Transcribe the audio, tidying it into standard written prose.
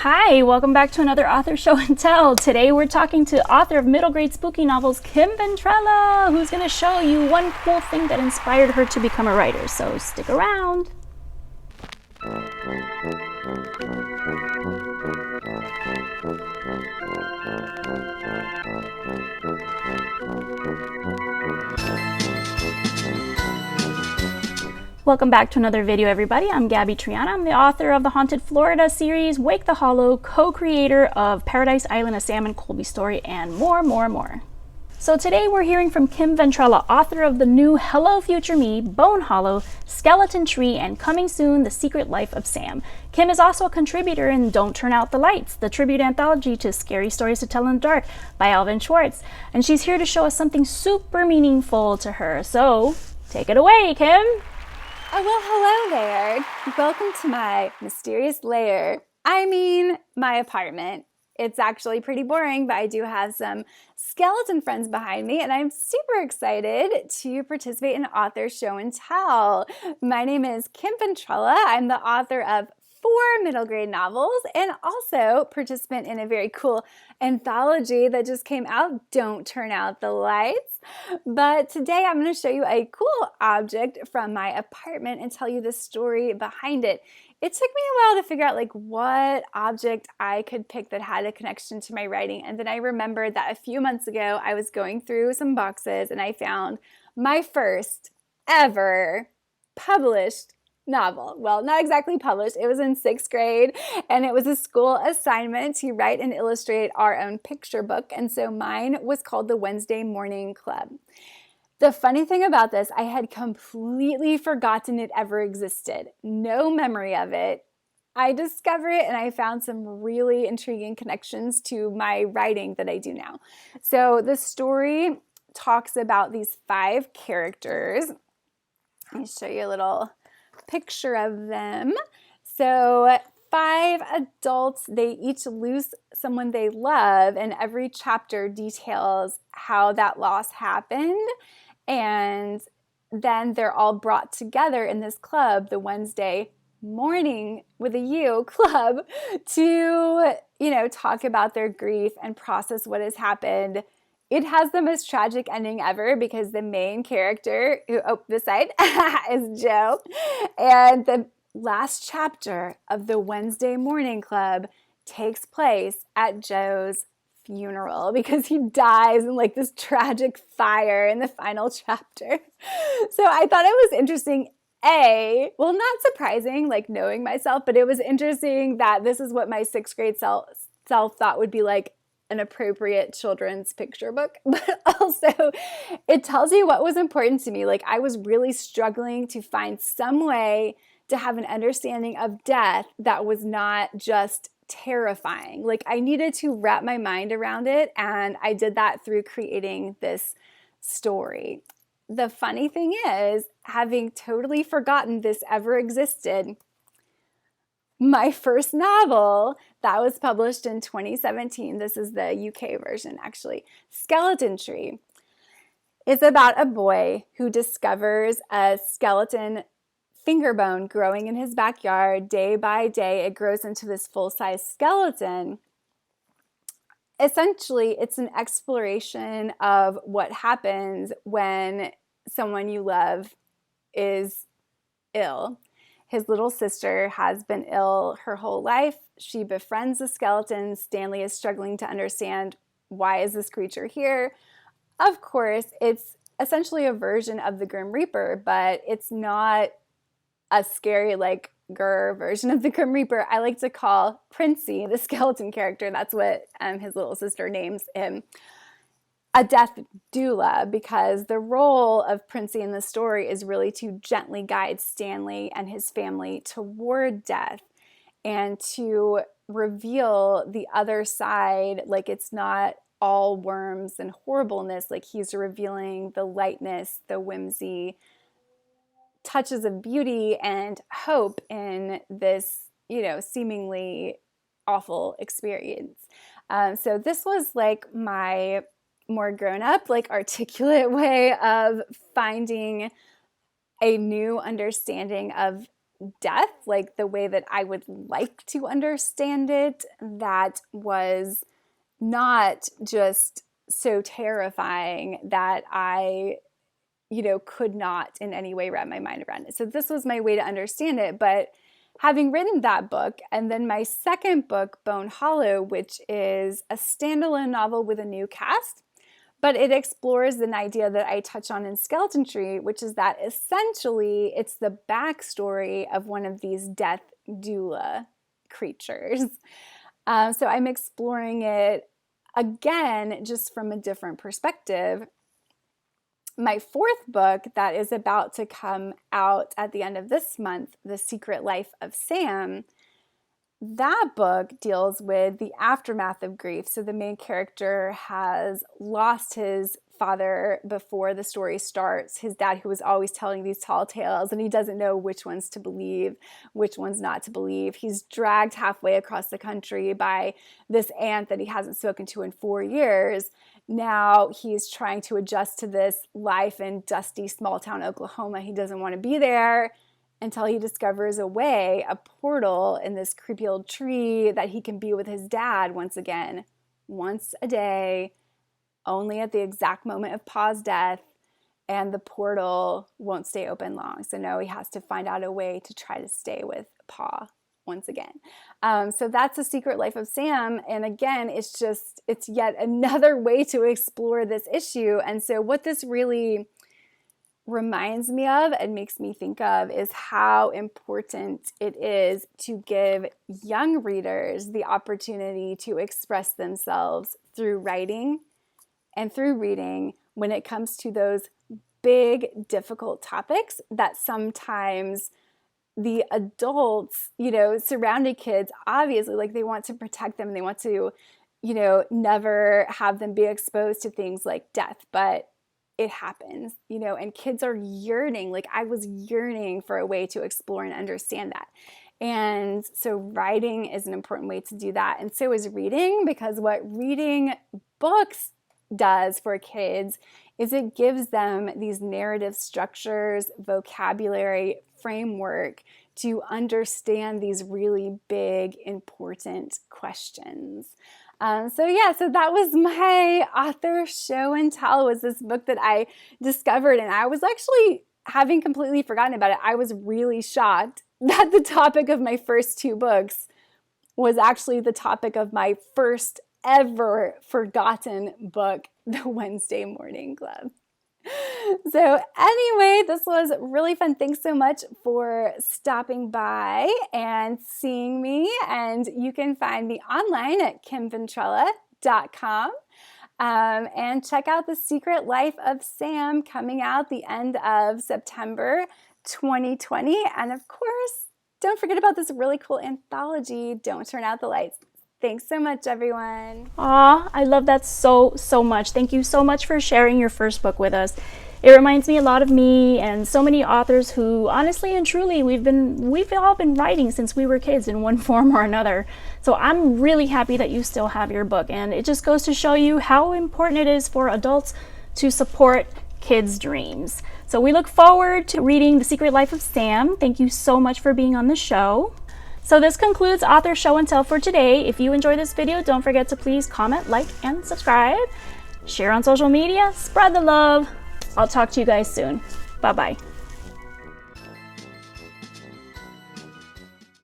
Hi, welcome back to another author show and tell. Today we're talking to author of middle grade spooky novels, Kim Ventrella, who's going to show you one cool thing that inspired her to become a writer. So stick around. Welcome back to another video, everybody. I'm Gaby Triana. I'm the author of the Haunted Florida series, Wake the Hollow, co-creator of Paradise Island, a Sam and Colby story, and more. So today we're hearing from Kim Ventrella, author of the new Hello Future Me, Bone Hollow, Skeleton Tree, and coming soon, The Secret Life of Sam. Kim is also a contributor in Don't Turn Out the Lights, the tribute anthology to Scary Stories to Tell in the Dark by Alvin Schwartz. And she's here to show us something super meaningful to her. So take it away, Kim. Oh, well, hello there. Welcome to my mysterious lair. I mean, my apartment. It's actually pretty boring, but I do have some skeleton friends behind me, and I'm super excited to participate in author show and tell. My name is Kim Ventrella. I'm the author of 4 middle grade novels and also participant in a very cool anthology that just came out, Don't Turn Out the Lights. But today I'm going to show you a cool object from my apartment and tell you the story behind it. It took me a while to figure out what object I could pick that had a connection to my writing. And then I remembered that a few months ago I was going through some boxes and I found my first ever published novel. Well, not exactly published. It was in 6th grade and it was a school assignment to write and illustrate our own picture book. And so mine was called The Wednesday Morning Club. The funny thing about this, I had completely forgotten it ever existed. No memory of it. I discovered it and I found some really intriguing connections to my writing that I do now. So the story talks about these 5 characters. Let me show you a little picture of them. So 5 adults, they each lose someone they love, and every chapter details how that loss happened. And then they're all brought together in this club, the Wednesday Morning with a U club, to, talk about their grief and process what has happened. It has the most tragic ending ever because the main character, this side, is Joe. And the last chapter of the Wednesday Morning Club takes place at Joe's funeral because he dies in this tragic fire in the final chapter. So I thought it was interesting. Not surprising, knowing myself, but it was interesting that this is what my 6th grade self thought would be an appropriate children's picture book, but also it tells you what was important to me. I was really struggling to find some way to have an understanding of death that was not just terrifying. I needed to wrap my mind around it, and I did that through creating this story. The funny thing is, having totally forgotten this ever existed, my first novel that was published in 2017, this is the UK version actually, Skeleton Tree, is about a boy who discovers a skeleton finger bone growing in his backyard. Day by day, it grows into this full-size skeleton. Essentially, it's an exploration of what happens when someone you love is ill. His little sister has been ill her whole life. She befriends the skeleton. Stanley is struggling to understand, why is this creature here? Of course, it's essentially a version of the Grim Reaper, but it's not a scary, grr version of the Grim Reaper. I like to call Princey, the skeleton character, that's what his little sister names him, a death doula, because the role of Princey in the story is really to gently guide Stanley and his family toward death and to reveal the other side. It's not all worms and horribleness. He's revealing the lightness, the whimsy, touches of beauty and hope in this, seemingly awful experience. So this was my more grown-up, articulate way of finding a new understanding of death, like the way that I would like to understand it, that was not just so terrifying that I, could not in any way wrap my mind around it. So this was my way to understand it. But having written that book, and then my second book, Bone Hollow, which is a standalone novel with a new cast, but it explores an idea that I touch on in Skeleton Tree, which is that essentially it's the backstory of one of these death doula creatures. So I'm exploring it again, just from a different perspective. My fourth book that is about to come out at the end of this month, The Secret Life of Sam, that book deals with the aftermath of grief. So the main character has lost his father before the story starts, his dad, who was always telling these tall tales, and he doesn't know which ones to believe, which ones not to believe. He's dragged halfway across the country by this aunt that he hasn't spoken to in 4 years. Now he's trying to adjust to this life in dusty small town Oklahoma. He doesn't want to be there until he discovers a way, a portal in this creepy old tree that he can be with his dad once again, once a day, only at the exact moment of Pa's death, and the portal won't stay open long. So now he has to find out a way to try to stay with Pa once again. So that's The Secret Life of Sam. And again, it's yet another way to explore this issue. And so what this really reminds me of and makes me think of is how important it is to give young readers the opportunity to express themselves through writing and through reading when it comes to those big, difficult topics that sometimes the adults, surrounding kids, obviously, like, they want to protect them and they want to, never have them be exposed to things like death, but it happens, and kids are yearning, like I was yearning for a way to explore and understand that. And so writing is an important way to do that. And so is reading, because what reading books does for kids is it gives them these narrative structures, vocabulary, framework to understand these really big, important questions. So that was my author show and tell, was this book that I discovered, and I was actually, having completely forgotten about it, I was really shocked that the topic of my first 2 books was actually the topic of my first ever forgotten book, The Wednesday Morning Club. So anyway, this was really fun. Thanks so much for stopping by and seeing me. And you can find me online at KIMVentrella.com. And check out The Secret Life of Sam, coming out the end of September 2020. And of course, don't forget about this really cool anthology, Don't Turn Out the Lights. Thanks so much, everyone. Aw, I love that so much. Thank you so much for sharing your first book with us. It reminds me a lot of me and so many authors who, honestly and truly, we've all been writing since we were kids in one form or another. So I'm really happy that you still have your book, and it just goes to show you how important it is for adults to support kids' dreams. So we look forward to reading The Secret Life of Sam. Thank you so much for being on the show. So this concludes Author Show and Tell for today. If you enjoyed this video, don't forget to please comment, like, and subscribe. Share on social media, spread the love. I'll talk to you guys soon. Bye-bye.